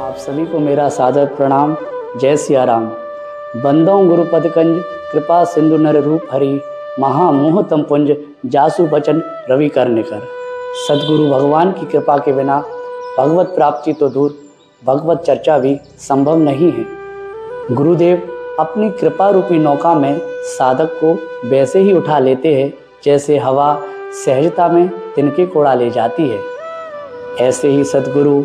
आप सभी को मेरा सादर प्रणाम। जय सिया राम। बंदों गुरुपद कंज कृपा सिंधु नर रूप हरि महामोह तम पुंज जासु बचन रवि करने कर। सदगुरु भगवान की कृपा के बिना भगवत प्राप्ति तो दूर भगवत चर्चा भी संभव नहीं है। गुरुदेव अपनी कृपा रूपी नौका में साधक को वैसे ही उठा लेते हैं जैसे हवा सहजता में तिनके को उड़ा ले जाती है। ऐसे ही सदगुरु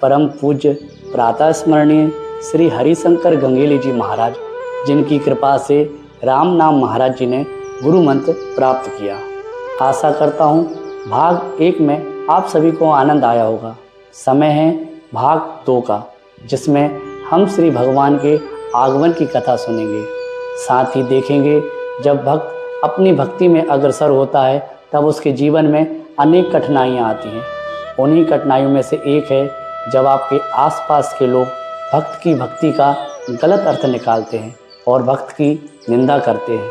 परम पूज्य प्रातः स्मरणीय श्री हरिशंकर गंगेली जी महाराज, जिनकी कृपा से राम नाम महाराज जी ने गुरु मंत्र प्राप्त किया। आशा करता हूँ भाग 1 में आप सभी को आनंद आया होगा। समय है भाग 2 का, जिसमें हम श्री भगवान के आगमन की कथा सुनेंगे। साथ ही देखेंगे जब भक्त अपनी भक्ति में अग्रसर होता है तब उसके जीवन में अनेक कठिनाइयाँ आती हैं। उन्हीं कठिनाइयों में से एक है जब आपके आसपास के लोग भक्त की भक्ति का गलत अर्थ निकालते हैं और भक्त की निंदा करते हैं।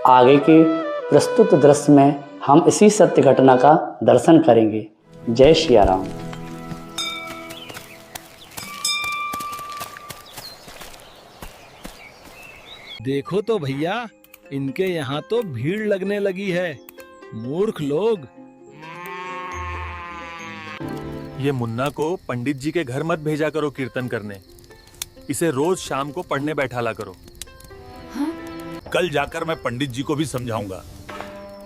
आगे के प्रस्तुत दृश्य में हम इसी सत्य घटना का दर्शन करेंगे। जय सिया राम। देखो तो भैया, इनके यहाँ तो भीड़ लगने लगी है। मूर्ख लोग। ये मुन्ना को पंडित जी के घर मत भेजा करो कीर्तन करने। इसे रोज शाम को पढ़ने बैठाला करो। हाँ? कल जाकर मैं पंडित जी को भी समझाऊंगा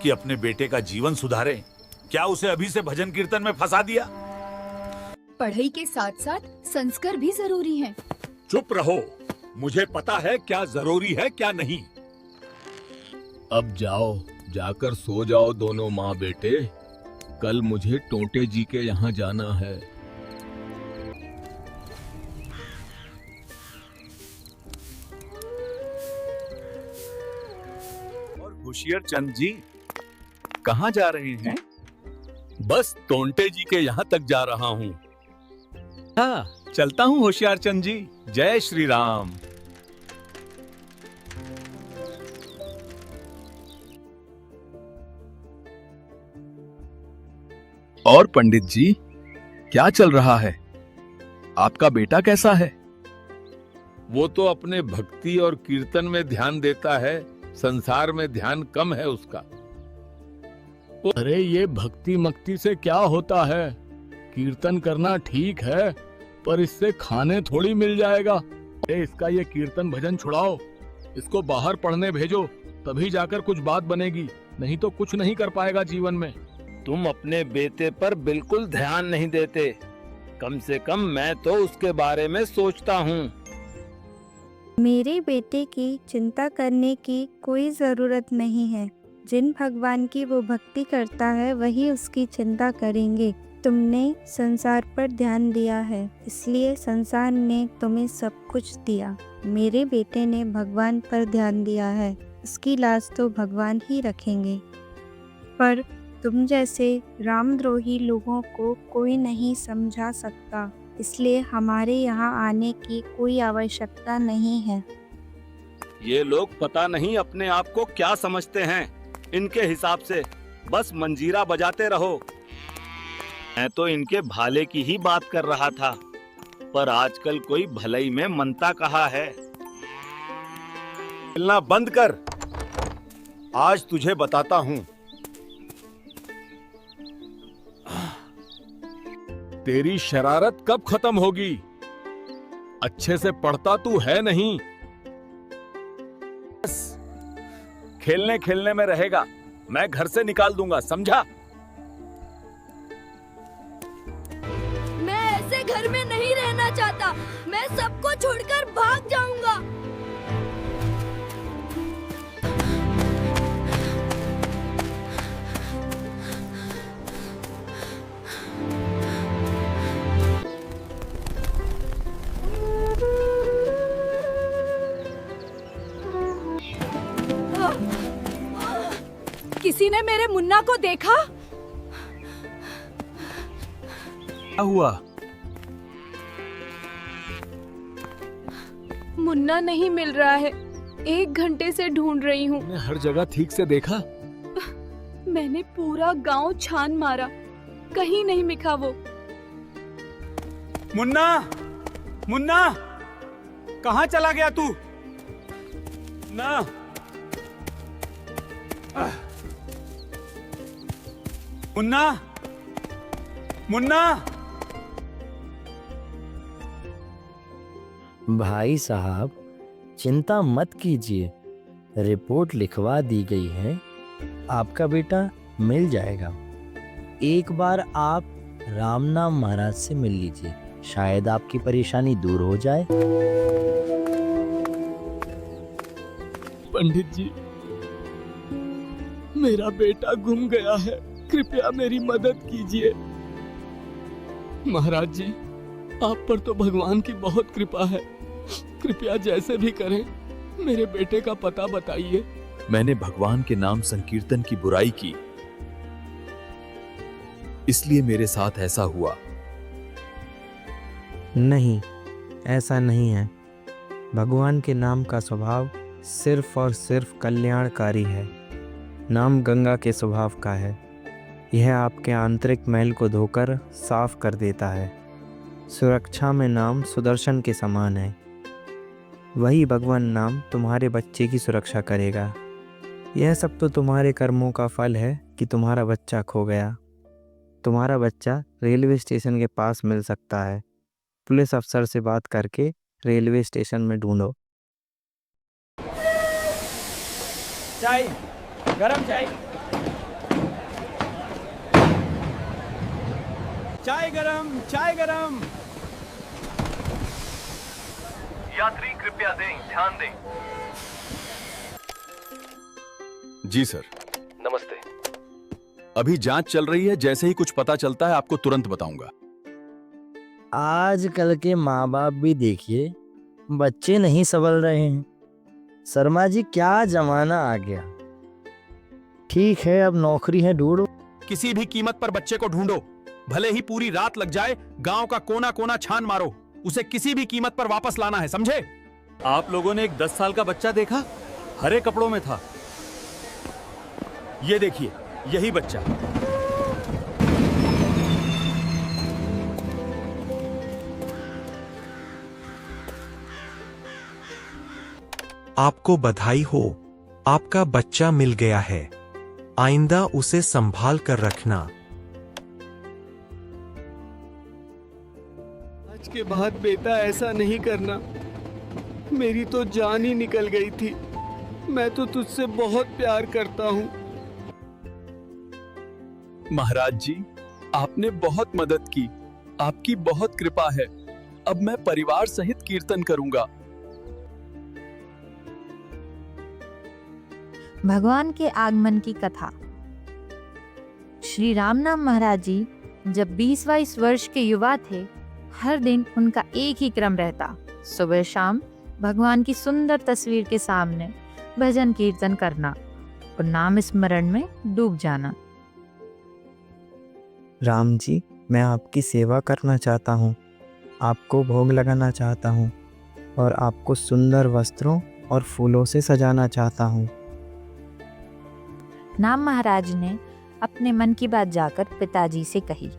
कि अपने बेटे का जीवन सुधारे। क्या उसे अभी से भजन कीर्तन में फंसा दिया? पढ़ाई के साथ साथ संस्कार भी जरूरी हैं। चुप रहो, मुझे पता है क्या जरूरी है क्या नहीं। अब जाओ, जाकर सो जाओ दोनों माँ बेटे। कल मुझे टोंटे जी के यहाँ जाना है। और होशियार चंद जी कहाँ जा रहे हैं? बस टोंटे जी के यहाँ तक जा रहा हूँ। हाँ, चलता हूँ होशियार चंद जी। जय श्री राम। और पंडित जी, क्या चल रहा है? आपका बेटा कैसा है? वो तो अपने भक्ति और कीर्तन में ध्यान देता है, संसार में ध्यान कम है उसका। अरे ये भक्ति मक्ति से क्या होता है? कीर्तन करना ठीक है, पर इससे खाने थोड़ी मिल जाएगा। अरे इसका ये कीर्तन भजन छुड़ाओ, इसको बाहर पढ़ने भेजो, तभी जाकर कुछ बात बनेगी, नहीं तो कुछ नहीं कर पाएगा जीवन में। तुम अपने बेटे पर बिल्कुल ध्यान नहीं देते। कम से कम मैं तो उसके बारे में सोचता हूँ। मेरे बेटे की चिंता करने की कोई ज़रूरत नहीं है। जिन भगवान की वो भक्ति करता है वही उसकी चिंता करेंगे। तुमने संसार पर ध्यान दिया है, इसलिए संसार ने तुम्हें सब कुछ दिया। मेरे बेटे ने भगवान पर ध्यान दिया है, उसकी लाज तो भगवान ही रखेंगे। पर तुम जैसे रामद्रोही लोगों को कोई नहीं समझा सकता, इसलिए हमारे यहाँ आने की कोई आवश्यकता नहीं है। ये लोग पता नहीं अपने आप को क्या समझते हैं। इनके हिसाब से बस मंजीरा बजाते रहो। मैं तो इनके भाले की ही बात कर रहा था, पर आजकल कोई भलाई में मनता कहा है। मिलना बंद कर। आज तुझे बताता हूँ। तेरी शरारत कब खत्म होगी? अच्छे से पढ़ता तू है नहीं। बस खेलने खेलने में रहेगा। मैं घर से निकाल दूंगा, समझा? मैं ऐसे घर में नहीं रहना चाहता। मैं सबको छोड़कर भाग जाऊंगा। किसी ने मेरे मुन्ना को देखा? क्या हुआ? मुन्ना नहीं मिल रहा है। 1 घंटे से ढूंढ रही हूँ। तुमने हर जगह ठीक से देखा? मैंने पूरा गांव छान मारा, कहीं नहीं मिखा वो। मुन्ना, मुन्ना, कहाँ चला गया तू? ना मुन्ना, मुन्ना। भाई साहब, चिंता मत कीजिए, रिपोर्ट लिखवा दी गई है, आपका बेटा मिल जाएगा। एक बार आप रामनाम महाराज से मिल लीजिए, शायद आपकी परेशानी दूर हो जाए। पंडित जी, मेरा बेटा गुम गया है, कृपया मेरी मदद कीजिए। महाराज जी, आप पर तो भगवान की बहुत कृपा है, कृपया जैसे भी करें मेरे बेटे का पता बताइए। मैंने भगवान के नाम संकीर्तन की बुराई की, इसलिए मेरे साथ ऐसा हुआ। नहीं, ऐसा नहीं है। भगवान के नाम का स्वभाव सिर्फ और सिर्फ कल्याणकारी है। नाम गंगा के स्वभाव का है। यह आपके आंतरिक मैल को धोकर साफ कर देता है। सुरक्षा में नाम सुदर्शन के समान है। वही भगवान नाम तुम्हारे बच्चे की सुरक्षा करेगा। यह सब तो तुम्हारे कर्मों का फल है कि तुम्हारा बच्चा खो गया। तुम्हारा बच्चा रेलवे स्टेशन के पास मिल सकता है। पुलिस अफसर से बात करके रेलवे स्टेशन में ढूंढो। चाय, गरम चाय। चाय गरम, चाय गरम। यात्री कृपया दें, ध्यान दें। जी सर। नमस्ते। अभी जांच चल रही है, जैसे ही कुछ पता चलता है आपको तुरंत बताऊंगा। आजकल के माँ बाप भी देखिए, बच्चे नहीं संभल रहे हैं। शर्मा जी, क्या जमाना आ गया। ठीक है, अब नौकरी है, ढूंढो। किसी भी कीमत पर बच्चे को ढूंढो, भले ही पूरी रात लग जाए। गांव का कोना कोना छान मारो, उसे किसी भी कीमत पर वापस लाना है, समझे? आप लोगों ने एक 10 साल का बच्चा देखा? हरे कपड़ों में था। ये देखिए, यही बच्चा। आपको बधाई हो, आपका बच्चा मिल गया है। आइंदा उसे संभाल कर रखना। आज के बाद बेटा ऐसा नहीं करना। मेरी तो जान ही निकल गई थी। मैं तो तुझसे बहुत प्यार करता हूँ। महाराज जी, आपने बहुत मदद की, आपकी बहुत कृपा है। अब मैं परिवार सहित कीर्तन करूंगा। भगवान के आगमन की कथा। श्री रामनाम महाराज जी जब 20-22 वर्ष के युवा थे, हर दिन उनका एक ही क्रम रहता, सुबह शाम भगवान की सुंदर तस्वीर के सामने भजन कीर्तन करना और नाम स्मरण में डूब जाना। राम जी, मैं आपकी सेवा करना चाहता हूँ, आपको भोग लगाना चाहता हूँ और आपको सुंदर वस्त्रों और फूलों से सजाना चाहता हूँ। नाम महाराज ने अपने मन की बात जाकर पिताजी से कही।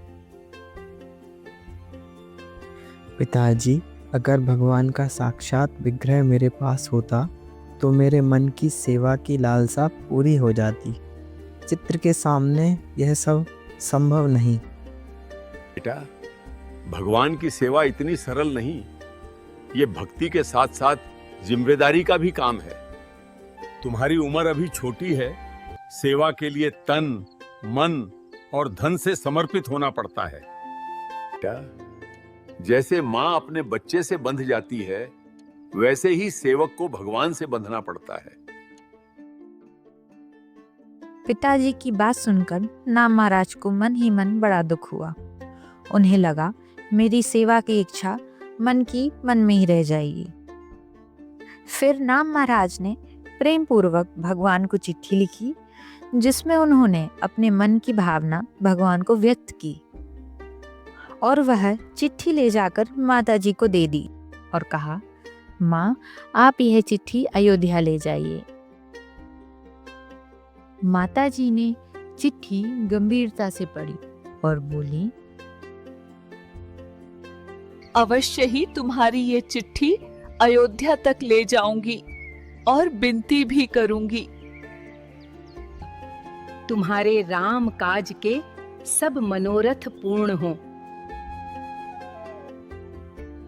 पिताजी, अगर भगवान का साक्षात विग्रह मेरे पास होता तो मेरे मन की सेवा की लालसा पूरी हो जाती। चित्र के सामने यह सब संभव नहीं। बेटा, भगवान की सेवा इतनी सरल नहीं। ये भक्ति के साथ साथ जिम्मेदारी का भी काम है। तुम्हारी उम्र अभी छोटी है, सेवा के लिए तन, मन और धन से समर्पित होना पड़ता है। बेटा, जैसे माँ अपने बच्चे से बंध जाती है, वैसे ही सेवक को भगवान से बंधना पड़ता है। पिताजी की बात सुनकर नाम महाराज को मन ही मन बड़ा दुख हुआ। उन्हें लगा, मेरी सेवा की इच्छा मन की मन में ही रह जाएगी। फिर नाम महाराज ने प्रेम पूर्वक भगवान को चिट्ठी लिखी, जिसमें उन्होंने अपने मन की भावना भगवान को व्यक्त की और वह चिट्ठी ले जाकर माताजी को दे दी और कहा, माँ, आप यह चिट्ठी अयोध्या ले जाइए। माताजी ने चिट्ठी गंभीरता से पढ़ी और बोली, अवश्य ही तुम्हारी ये चिट्ठी अयोध्या तक ले जाऊंगी और विनती भी करूंगी। तुम्हारे राम काज के सब मनोरथ पूर्ण हों।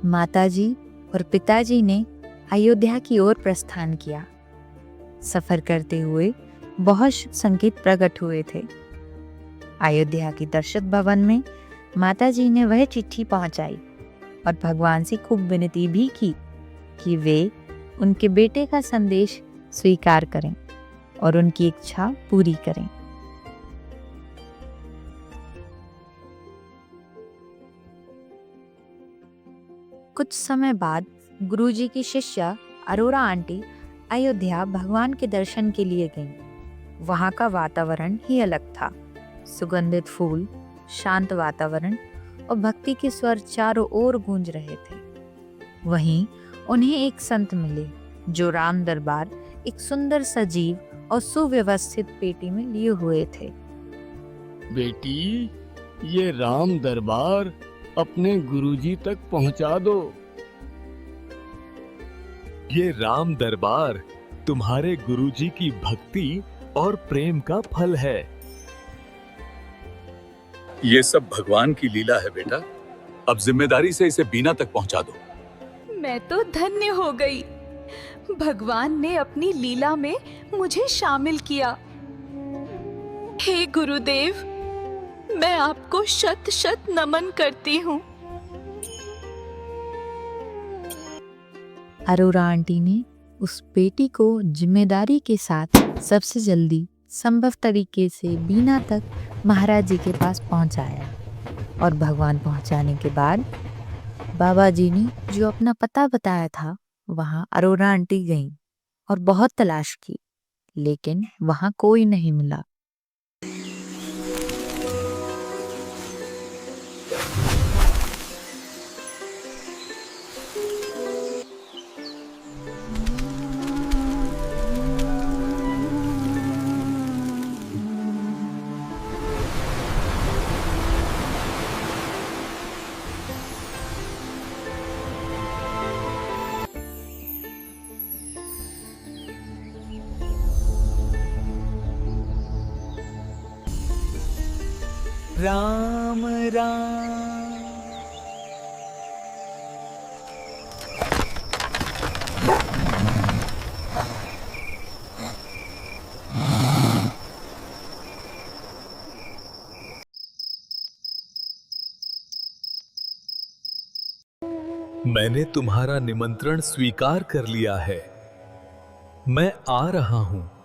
माताजी और पिताजी ने अयोध्या की ओर प्रस्थान किया। सफर करते हुए बहुत शुभ संकेत प्रकट हुए थे। अयोध्या के दर्शक भवन में माताजी ने वह चिट्ठी पहुंचाई और भगवान से खूब विनती भी की कि वे उनके बेटे का संदेश स्वीकार करें और उनकी इच्छा पूरी करें। कुछ समय बाद गुरुजी की शिष्या अरोरा आंटी अयोध्या भगवान के दर्शन के लिए गईं। वहाँ का वातावरण ही अलग था। सुगंधित फूल, शांत वातावरण और भक्ति के स्वर चारों ओर गूंज रहे थे। वहीं उन्हें एक संत मिले जो राम दरबार एक सुंदर सजीव और सुव्यवस्थित पेटी में लिए हुए थे। बेटी, ये राम दरबार अपने गुरुजी तक पहुंचा दो। ये राम दरबार तुम्हारे गुरुजी की भक्ति और प्रेम का फल है। ये सब भगवान की लीला है बेटा। अब जिम्मेदारी से इसे बीना तक पहुंचा दो। मैं तो धन्य हो गई। भगवान ने अपनी लीला में मुझे शामिल किया। हे गुरुदेव, मैं आपको शत शत नमन करती हूँ। अरोरा आंटी ने उस बेटी को जिम्मेदारी के साथ सबसे जल्दी संभव तरीके से बीना तक महाराज जी के पास पहुंचाया और भगवान पहुंचाने के बाद बाबा जी ने जो अपना पता बताया था वहां अरोरा आंटी गईं और बहुत तलाश की, लेकिन वहां कोई नहीं मिला। राम राम। मैंने तुम्हारा निमंत्रण स्वीकार कर लिया है। मैं आ रहा हूं।